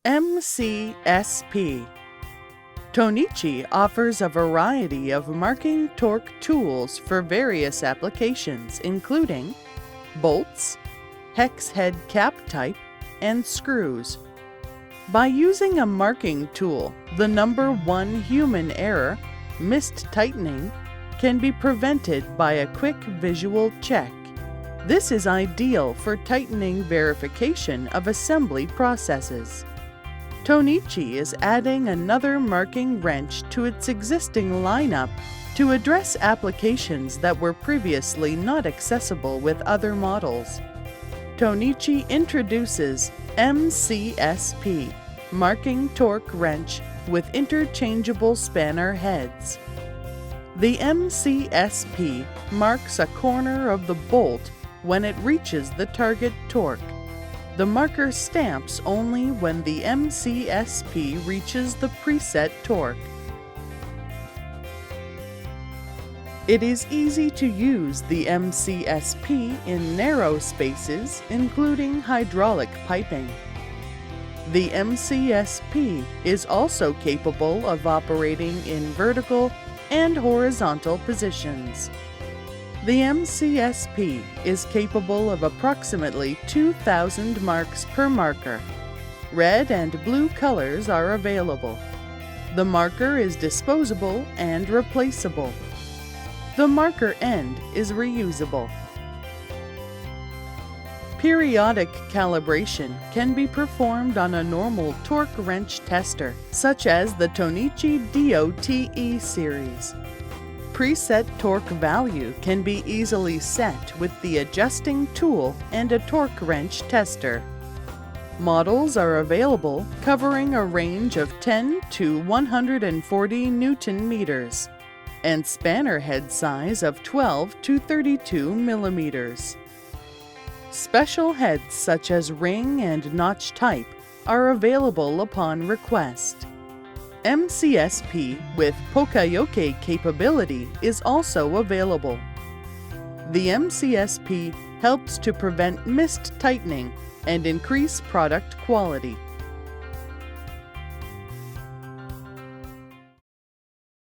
MCSP. Tohnichi offers a variety of marking torque tools for various applications, including bolts, hex head cap type, and screws. By using a marking tool, the number one human error, missed tightening, can be prevented by a quick visual check. This is ideal for tightening verification of assembly processes. Tohnichi is adding another marking wrench to its existing lineup to address applications that were previously not accessible with other models. Tohnichi introduces MCSP, marking torque wrench with interchangeable spanner heads. The MCSP marks a corner of the bolt when it reaches the target torque. The marker stamps only when the MCSP reaches the preset torque. It is easy to use the MCSP in narrow spaces, including hydraulic piping. The MCSP is also capable of operating in vertical and horizontal positions. The MCSP is capable of approximately 2,000 marks per marker. Red and blue colors are available. The marker is disposable and replaceable. The marker end is reusable. Periodic calibration can be performed on a normal torque wrench tester, such as the Tohnichi DOTE series. Preset torque value can be easily set with the adjusting tool and a torque wrench tester. Models are available covering a range of 10 to 140 Newton meters and spanner head size of 12 to 32 millimeters. Special heads such as ring and notch type are available upon request. MCSP with Pokayoke capability is also available. The MCSP helps to prevent missed tightening and increase product quality.